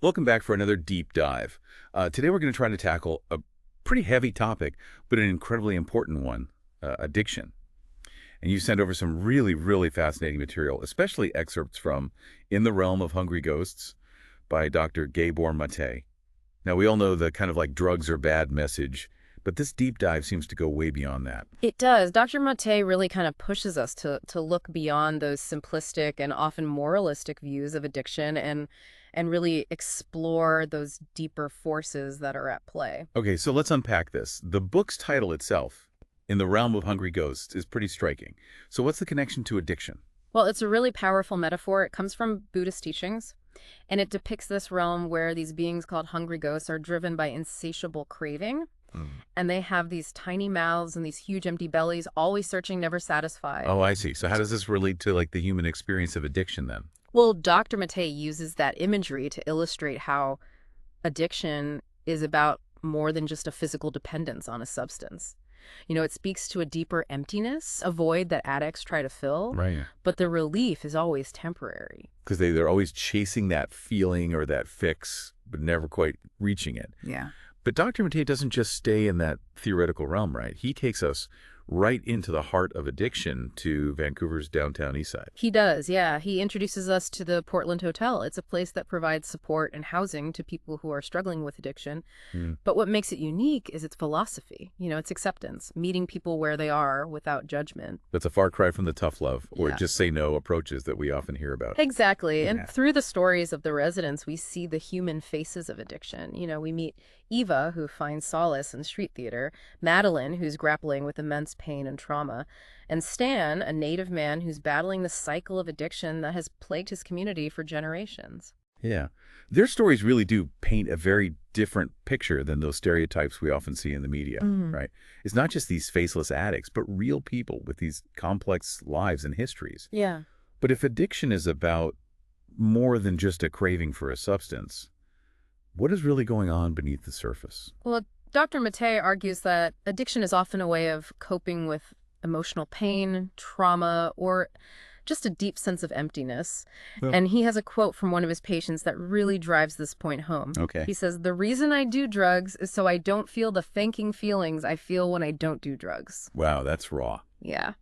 Welcome back for another deep dive. Today we're going to try to tackle a pretty heavy topic, but an incredibly important one, addiction. And you sent over some really, really fascinating material, especially excerpts from In the Realm of Hungry Ghosts by Dr. Gabor Mate. Now, we all know the kind of like drugs are bad message, but this deep dive seems to go way beyond that. It does. Dr. Mate really kind of pushes us to look beyond those simplistic and often moralistic views of addiction and really explore those deeper forces that are at play. Okay, so let's unpack this. The book's title itself, In the Realm of Hungry Ghosts, is pretty striking. So what's the connection to addiction? Well, it's a really powerful metaphor. It comes from Buddhist teachings, and it depicts this realm where these beings called hungry ghosts are driven by insatiable craving, and they have these tiny mouths and these huge empty bellies, always searching, never satisfied. Oh, I see. So how does this relate to like the human experience of addiction then? Well, Dr. Mate uses that imagery to illustrate how addiction is about more than just a physical dependence on a substance. It speaks to a deeper emptiness, a void that addicts try to fill, Right. but the relief is always temporary. Because they're always chasing that feeling or that fix, but never quite reaching it. Yeah. But Dr. Matei doesn't just stay in that theoretical realm, right? He takes us right into the heart of addiction to Vancouver's downtown east side. He does, yeah. He introduces us to the Portland Hotel. It's a place that provides support and housing to people who are struggling with addiction. Hmm. But what makes it unique is its philosophy. Its acceptance, meeting people where they are without judgment. That's a far cry from the tough love or Yeah. just say no approaches that we often hear about. Exactly. Yeah. And through the stories of the residents, we see the human faces of addiction. We meet Eva, who finds solace in street theater, Madeline, who's grappling with immense pain and trauma, and Stan, a native man who's battling the cycle of addiction that has plagued his community for generations. Yeah. Their stories really do paint a very different picture than those stereotypes we often see in the media, right? It's not just these faceless addicts, but real people with these complex lives and histories. Yeah. But if addiction is about more than just a craving for a substance, what is really going on beneath the surface? Well, Dr. Mate argues that addiction is often a way of coping with emotional pain, trauma, or just a deep sense of emptiness. Well- And he has a quote from one of his patients that really drives this point home. Okay. He says, "The reason I do drugs is so I don't feel the thanking feelings I feel when I don't do drugs." Wow, that's raw. Yeah.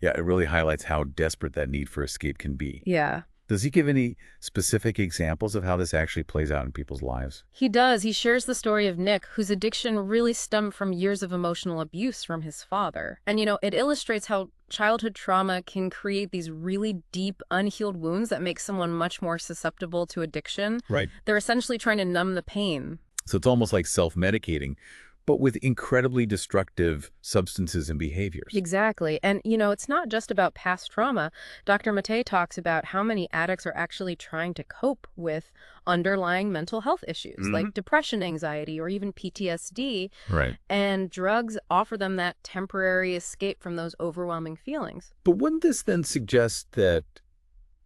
Yeah, it really highlights how desperate that need for escape can be. Yeah. Does he give any specific examples of how this actually plays out in people's lives? He does. He shares the story of Nick, whose addiction really stemmed from years of emotional abuse from his father. And, it illustrates how childhood trauma can create these really deep, unhealed wounds that make someone much more susceptible to addiction. Right. They're essentially trying to numb the pain. So it's almost like self-medicating, but with incredibly destructive substances and behaviors. Exactly. And, it's not just about past trauma. Dr. Mate talks about how many addicts are actually trying to cope with underlying mental health issues like depression, anxiety, or even PTSD. Right. And drugs offer them that temporary escape from those overwhelming feelings. But wouldn't this then suggest that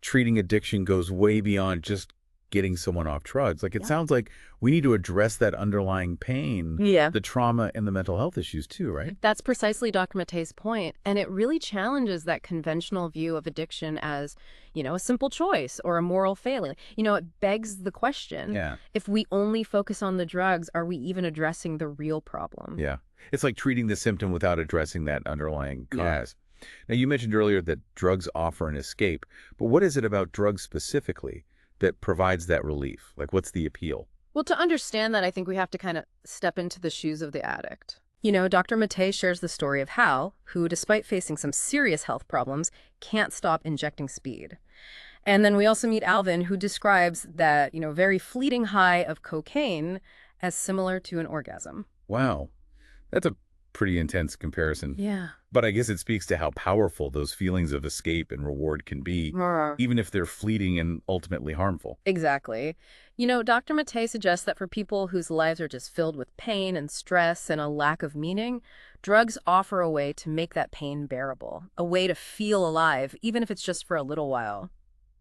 treating addiction goes way beyond just getting someone off drugs? Like, it sounds like we need to address that underlying pain, Yeah. the trauma, and the mental health issues too, right? That's precisely Dr. Mate's point, and it really challenges that conventional view of addiction as, a simple choice or a moral failing. It begs the question, Yeah. if we only focus on the drugs, are we even addressing the real problem? Yeah. It's like treating the symptom without addressing that underlying Yeah. cause. Now, you mentioned earlier that drugs offer an escape, but what is it about drugs specifically that provides that relief? Like, what's the appeal? Well, to understand that, I think we have to kind of step into the shoes of the addict. Dr. Mate shares the story of Hal, who, despite facing some serious health problems, can't stop injecting speed. And then we also meet Alvin, who describes that, very fleeting high of cocaine as similar to an orgasm. Wow. That's a pretty intense comparison. Yeah. But I guess it speaks to how powerful those feelings of escape and reward can be, even if they're fleeting and ultimately harmful. Exactly. Dr. Mate suggests that for people whose lives are just filled with pain and stress and a lack of meaning, drugs offer a way to make that pain bearable, a way to feel alive, even if it's just for a little while.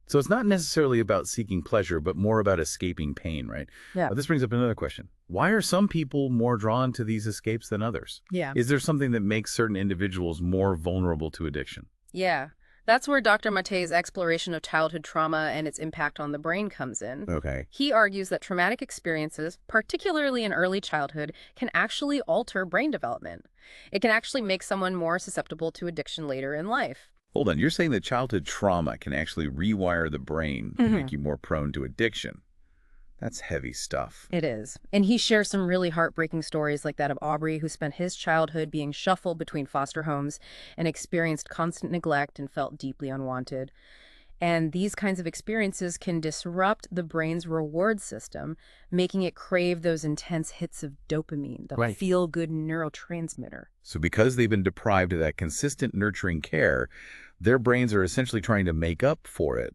So it's not necessarily about seeking pleasure, but more about escaping pain, right? Yeah. This brings up another question. Why are some people more drawn to these escapes than others? Yeah. Is there something that makes certain individuals more vulnerable to addiction? Yeah. That's where Dr. Matei's exploration of childhood trauma and its impact on the brain comes in. Okay. He argues that traumatic experiences, particularly in early childhood, can actually alter brain development. It can actually make someone more susceptible to addiction later in life. Hold on, you're saying that childhood trauma can actually rewire the brain to make you more prone to addiction. That's heavy stuff. It is. And he shares some really heartbreaking stories like that of Aubrey, who spent his childhood being shuffled between foster homes and experienced constant neglect and felt deeply unwanted. And these kinds of experiences can disrupt the brain's reward system, making it crave those intense hits of dopamine, the Right. feel-good neurotransmitter. So because they've been deprived of that consistent nurturing care, their brains are essentially trying to make up for it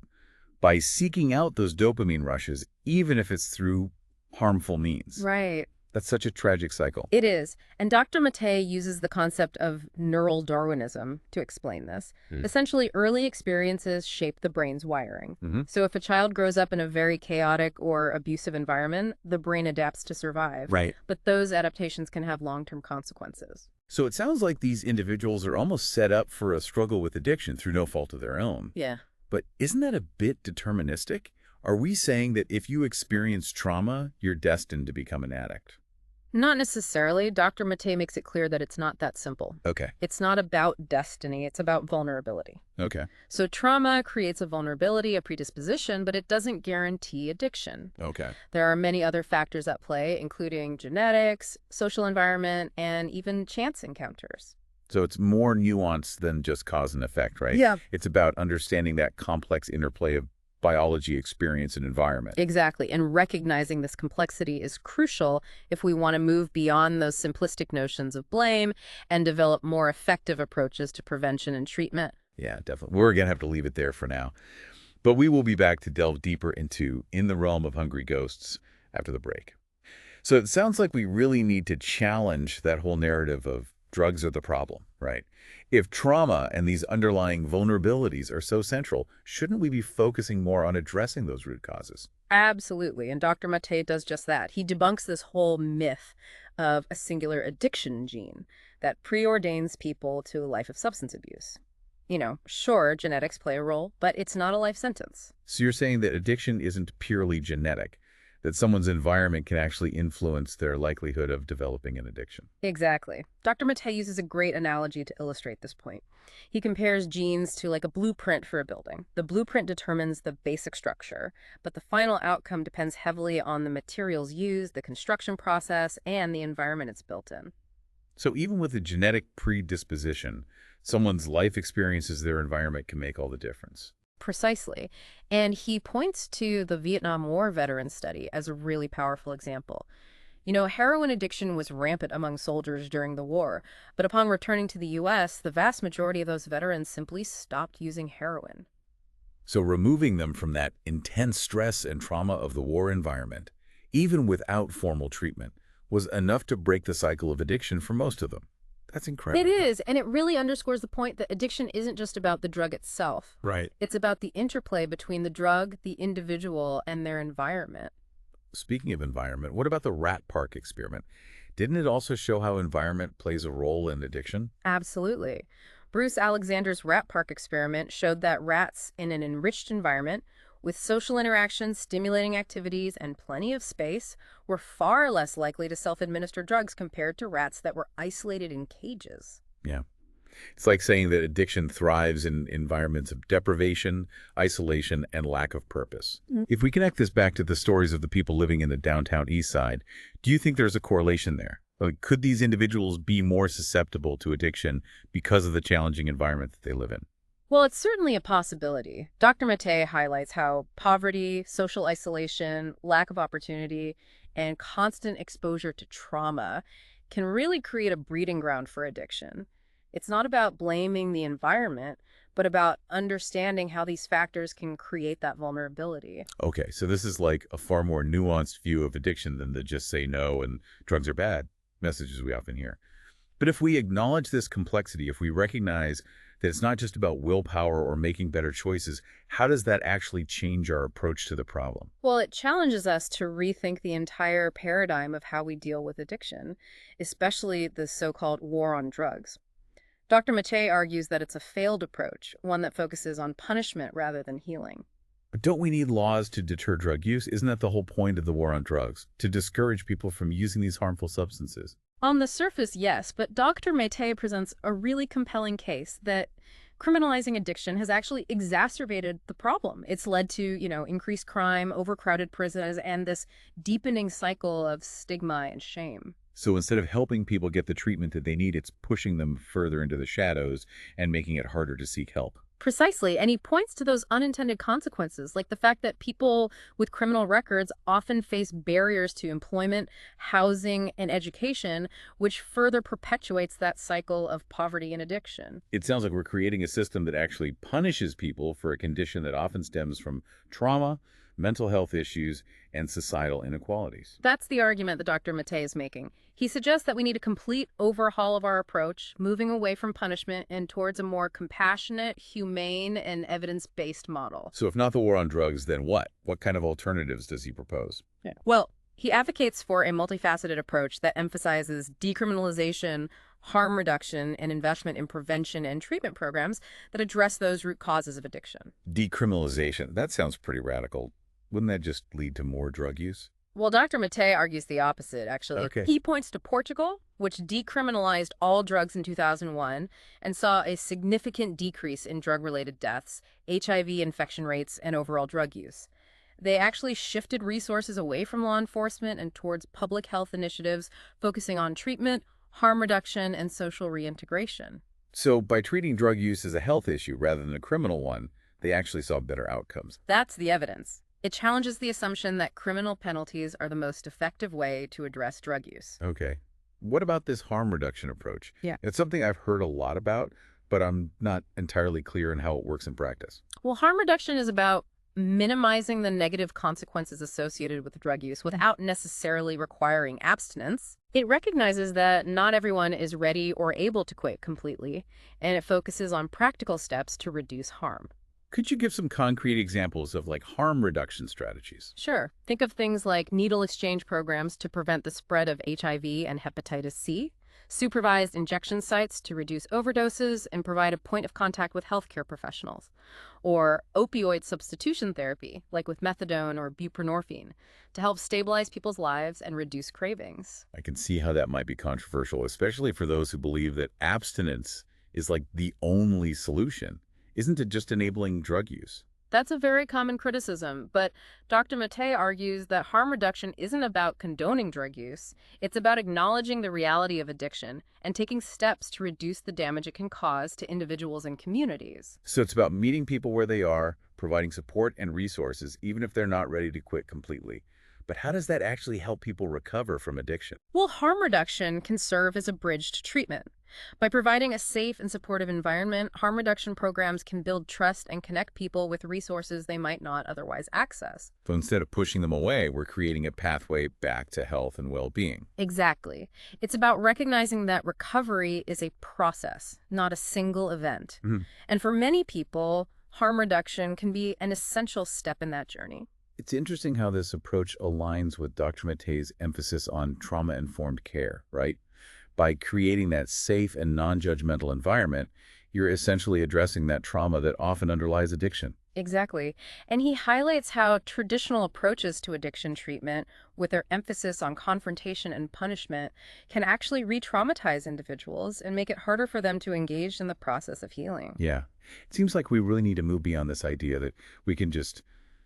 by seeking out those dopamine rushes, even if it's through harmful means. Right. That's such a tragic cycle. It is. And Dr. Matei uses the concept of neural Darwinism to explain this. Essentially, early experiences shape the brain's wiring. So if a child grows up in a very chaotic or abusive environment, the brain adapts to survive. Right. But those adaptations can have long-term consequences. So it sounds like these individuals are almost set up for a struggle with addiction through no fault of their own. Yeah. But isn't that a bit deterministic? Are we saying that if you experience trauma, you're destined to become an addict? Not necessarily. Dr. Matei makes it clear that it's not that simple. Okay. It's not about destiny, it's about vulnerability. Okay. So trauma creates a vulnerability, a predisposition, but it doesn't guarantee addiction. Okay. There are many other factors at play, including genetics, social environment, and even chance encounters. So it's more nuanced than just cause and effect, right? Yeah. It's about understanding that complex interplay of biology, experience, and environment. Exactly. And recognizing this complexity is crucial if we want to move beyond those simplistic notions of blame and develop more effective approaches to prevention and treatment. Yeah, definitely. We're going to have to leave it there for now. But we will be back to delve deeper into In the Realm of Hungry Ghosts after the break. So it sounds like we really need to challenge that whole narrative of drugs are the problem, right? If trauma and these underlying vulnerabilities are so central, shouldn't we be focusing more on addressing those root causes? Absolutely. And Dr. Matei does just that. He debunks this whole myth of a singular addiction gene that preordains people to a life of substance abuse. You know, sure, genetics play a role, but it's not a life sentence. So you're saying that addiction isn't purely genetic, that someone's environment can actually influence their likelihood of developing an addiction. Exactly. Dr. Matei uses a great analogy to illustrate this point. He compares genes to like a blueprint for a building. The blueprint determines the basic structure, but the final outcome depends heavily on the materials used, the construction process, and the environment it's built in. So even with a genetic predisposition, someone's life experiences, their environment can make all the difference. Precisely. And he points to the Vietnam War veteran study as a really powerful example. You know, heroin addiction was rampant among soldiers during the war, but upon returning to the U.S., the vast majority of those veterans simply stopped using heroin. So removing them from that intense stress and trauma of the war environment, even without formal treatment, was enough to break the cycle of addiction for most of them. That's incredible. It is, and it really underscores the point that addiction isn't just about the drug itself. Right. It's about the interplay between the drug, the individual, and their environment. Speaking of environment, what about the rat park experiment? Didn't it also show how environment plays a role in addiction? Absolutely. Bruce Alexander's rat park experiment showed that rats in an enriched environment with social interactions, stimulating activities, and plenty of space were far less likely to self-administer drugs compared to rats that were isolated in cages. Yeah. It's like saying that addiction thrives in environments of deprivation, isolation, and lack of purpose. If we connect this back to the stories of the people living in the downtown east side, do you think there's a correlation there? Like, could these individuals be more susceptible to addiction because of the challenging environment that they live in? Well, it's certainly a possibility. Dr. Matei highlights how poverty, social isolation, lack of opportunity, and constant exposure to trauma can really create a breeding ground for addiction. It's not about blaming the environment, but about understanding how these factors can create that vulnerability. Okay, so this is like a far more nuanced view of addiction than the just say no and drugs are bad messages we often hear. But if we acknowledge this complexity, if we recognize that it's not just about willpower or making better choices, how does that actually change our approach to the problem? Well, it challenges us to rethink the entire paradigm of how we deal with addiction, especially the so-called war on drugs. Dr. Matei argues that it's a failed approach, one that focuses on punishment rather than healing. But don't we need laws to deter drug use? Isn't that the whole point of the war on drugs? To discourage people from using these harmful substances? On the surface, yes, but Dr. Matei presents a really compelling case that criminalizing addiction has actually exacerbated the problem. It's led to, increased crime, overcrowded prisons, and this deepening cycle of stigma and shame. So instead of helping people get the treatment that they need, it's pushing them further into the shadows and making it harder to seek help. Precisely, and he points to those unintended consequences, like the fact that people with criminal records often face barriers to employment, housing, and education, which further perpetuates that cycle of poverty and addiction. It sounds like we're creating a system that actually punishes people for a condition that often stems from trauma, mental health issues, and societal inequalities. That's the argument that Dr. Matei is making. He suggests that we need a complete overhaul of our approach, moving away from punishment and towards a more compassionate, humane, and evidence-based model. So if not the war on drugs, then what? What kind of alternatives does he propose? Yeah. Well, he advocates for a multifaceted approach that emphasizes decriminalization, harm reduction, and investment in prevention and treatment programs that address those root causes of addiction. Decriminalization. That sounds pretty radical. Wouldn't that just lead to more drug use? Well, Dr. Matei argues the opposite, actually. Okay. He points to Portugal, which decriminalized all drugs in 2001 and saw a significant decrease in drug-related deaths, HIV infection rates, and overall drug use. They actually shifted resources away from law enforcement and towards public health initiatives, focusing on treatment, harm reduction, and social reintegration. So by treating drug use as a health issue rather than a criminal one, they actually saw better outcomes. That's the evidence. It challenges the assumption that criminal penalties are the most effective way to address drug use. Okay. What about this harm reduction approach? Yeah. It's something I've heard a lot about, but I'm not entirely clear on how it works in practice. Well, harm reduction is about minimizing the negative consequences associated with drug use without necessarily requiring abstinence. It recognizes that not everyone is ready or able to quit completely, and it focuses on practical steps to reduce harm. Could you give some concrete examples of harm reduction strategies? Sure. Think of things like needle exchange programs to prevent the spread of HIV and hepatitis C, supervised injection sites to reduce overdoses and provide a point of contact with healthcare professionals, or opioid substitution therapy, like with methadone or buprenorphine, to help stabilize people's lives and reduce cravings. I can see how that might be controversial, especially for those who believe that abstinence is the only solution. Isn't it just enabling drug use? That's a very common criticism, but Dr. Matei argues that harm reduction isn't about condoning drug use. It's about acknowledging the reality of addiction and taking steps to reduce the damage it can cause to individuals and communities. So it's about meeting people where they are, providing support and resources, even if they're not ready to quit completely. But how does that actually help people recover from addiction? Well, harm reduction can serve as a bridge to treatment. By providing a safe and supportive environment, harm reduction programs can build trust and connect people with resources they might not otherwise access. So instead of pushing them away, we're creating a pathway back to health and well-being. Exactly. It's about recognizing that recovery is a process, not a single event. Mhm. And for many people, harm reduction can be an essential step in that journey. It's interesting how this approach aligns with Dr. Matei's emphasis on trauma-informed care, right? By creating that safe and non-judgmental environment, you're essentially addressing that trauma that often underlies addiction. Exactly. And he highlights how traditional approaches to addiction treatment, with their emphasis on confrontation and punishment, can actually re-traumatize individuals and make it harder for them to engage in the process of healing. Yeah. It seems like we really need to move beyond this idea that we can just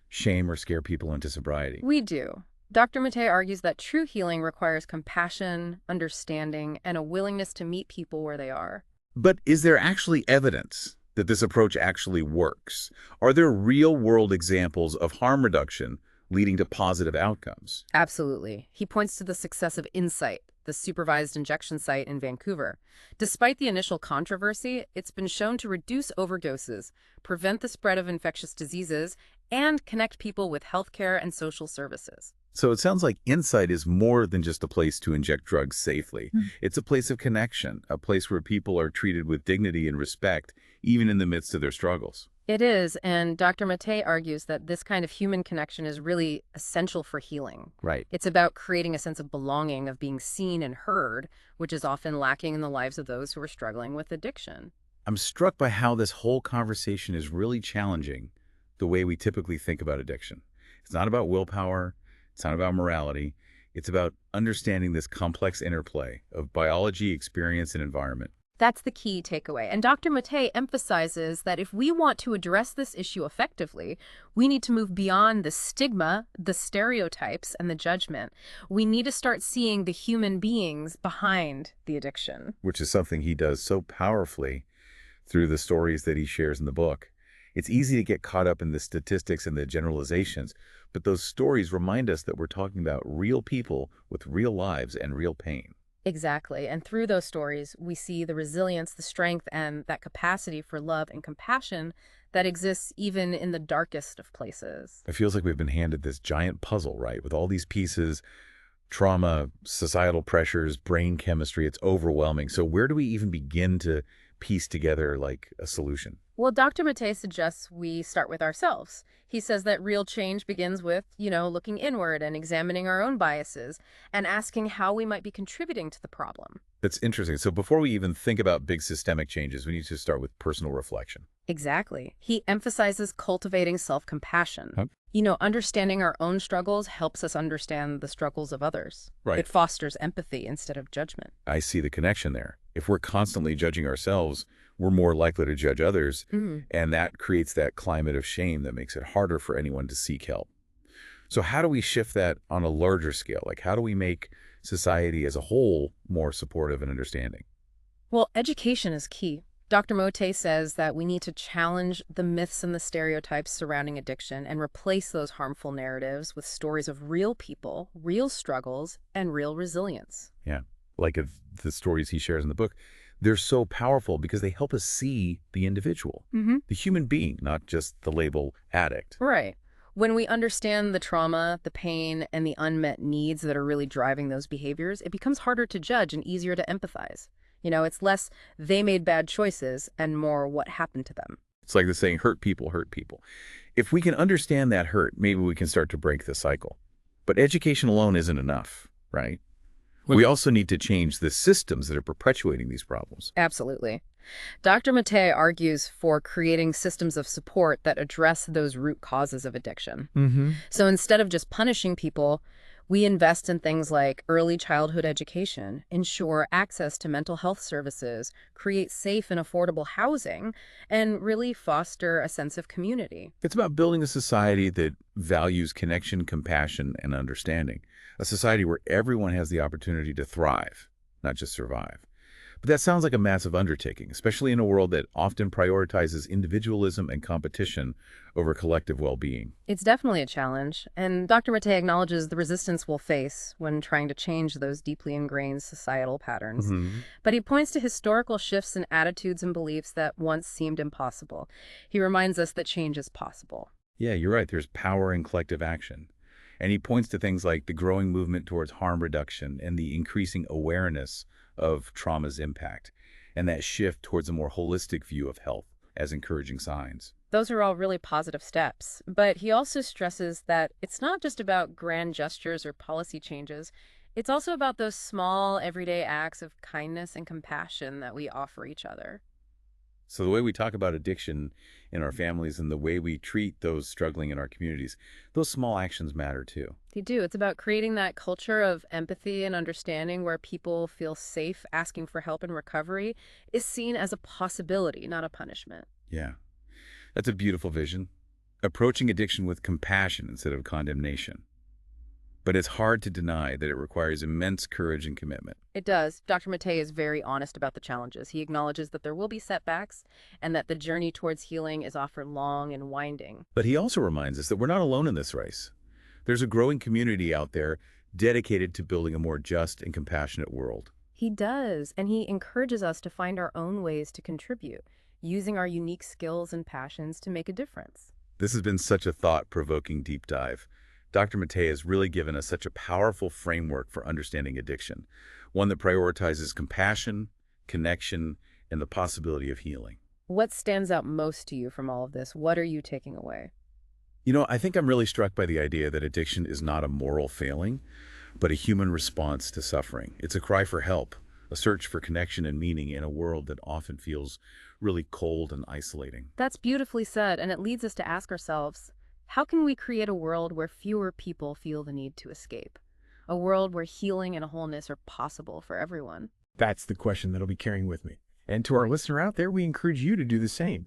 shame or scare people into sobriety. We do. Dr. Matei argues that true healing requires compassion, understanding, and a willingness to meet people where they are. But is there actually evidence that this approach actually works? Are there real-world examples of harm reduction leading to positive outcomes? Absolutely. He points to the success of Insight, the supervised injection site in Vancouver. Despite the initial controversy, it's been shown to reduce overdoses, prevent the spread of infectious diseases, and connect people with healthcare and social services. So it sounds like Insight is more than just a place to inject drugs safely. It's a place of connection, a place where people are treated with dignity and respect, even in the midst of their struggles. It is, and Dr. Mattei argues that this kind of human connection is really essential for healing. Right. It's about creating a sense of belonging, of being seen and heard, which is often lacking in the lives of those who are struggling with addiction. I'm struck by how this whole conversation is really challenging the way we typically think about addiction. It's not about willpower, it's not about morality, it's about understanding this complex interplay of biology, experience, and environment. That's the key takeaway. And Dr. Mattei emphasizes that if we want to address this issue effectively, we need to move beyond the stigma, the stereotypes, and the judgment. We need to start seeing the human beings behind the addiction. Which is something he does so powerfully through the stories that he shares in the book. It's easy to get caught up in the statistics and the generalizations, but those stories remind us that we're talking about real people with real lives and real pain. Exactly. And through those stories, we see the resilience, the strength, and that capacity for love and compassion that exists even in the darkest of places. It feels like we've been handed this giant puzzle, right? With all these pieces, trauma, societal pressures, brain chemistry, it's overwhelming. So where do we even begin to piece together like a solution? Well, Dr. Mattei suggests we start with ourselves. He says that real change begins with, looking inward and examining our own biases and asking how we might be contributing to the problem. That's interesting. So before we even think about big systemic changes, we need to start with personal reflection. Exactly. He emphasizes cultivating self-compassion. Huh? Understanding our own struggles helps us understand the struggles of others. Right. It fosters empathy instead of judgment. I see the connection there. If we're constantly judging ourselves, we're more likely to judge others, and that creates that climate of shame that makes it harder for anyone to seek help. So how do we shift that on a larger scale? Like, how do we make society as a whole more supportive and understanding? Well, education is key. Dr. Mattei says that we need to challenge the myths and the stereotypes surrounding addiction and replace those harmful narratives with stories of real people, real struggles, and real resilience. Yeah, like the stories he shares in the book, they're so powerful because they help us see the individual, the human being, not just the label addict. Right. When we understand the trauma, the pain, and the unmet needs that are really driving those behaviors, it becomes harder to judge and easier to empathize. It's less they made bad choices and more what happened to them. It's like the saying, hurt people hurt people. If we can understand that hurt, maybe we can start to break the cycle. But education alone isn't enough, right? We also need to change the systems that are perpetuating these problems. Absolutely. Dr. Mattei argues for creating systems of support that address those root causes of addiction. So instead of just punishing people, we invest in things like early childhood education, ensure access to mental health services, create safe and affordable housing, and really foster a sense of community. It's about building a society that values connection, compassion, and understanding. A society where everyone has the opportunity to thrive, not just survive. But that sounds like a massive undertaking, especially in a world that often prioritizes individualism and competition over collective well-being. It's definitely a challenge, and Dr. Mattei acknowledges the resistance we'll face when trying to change those deeply ingrained societal patterns. But he points to historical shifts in attitudes and beliefs that once seemed impossible. He reminds us that change is possible. Yeah, you're right. There's power in collective action. And he points to things like the growing movement towards harm reduction and the increasing awareness of trauma's impact, and that shift towards a more holistic view of health as encouraging signs. Those are all really positive steps, but he also stresses that it's not just about grand gestures or policy changes. It's also about those small, everyday acts of kindness and compassion that we offer each other. So the way we talk about addiction in our families and the way we treat those struggling in our communities, those small actions matter too. They do. It's about creating that culture of empathy and understanding where people feel safe asking for help and recovery is seen as a possibility, not a punishment. Yeah, that's a beautiful vision. Approaching addiction with compassion instead of condemnation. But it's hard to deny that it requires immense courage and commitment. It does. Dr. Mattei is very honest about the challenges. He acknowledges that there will be setbacks and that the journey towards healing is often long and winding. But he also reminds us that we're not alone in this race. There's a growing community out there dedicated to building a more just and compassionate world. He does, and he encourages us to find our own ways to contribute, using our unique skills and passions to make a difference. This has been such a thought-provoking deep dive. Dr. Mattei has really given us such a powerful framework for understanding addiction, one that prioritizes compassion, connection, and the possibility of healing. What stands out most to you from all of this? What are you taking away? I think I'm really struck by the idea that addiction is not a moral failing, but a human response to suffering. It's a cry for help, a search for connection and meaning in a world that often feels really cold and isolating. That's beautifully said, and it leads us to ask ourselves, how can we create a world where fewer people feel the need to escape? A world where healing and wholeness are possible for everyone. That's the question that'll be carrying with me. And to our listener out there, we encourage you to do the same.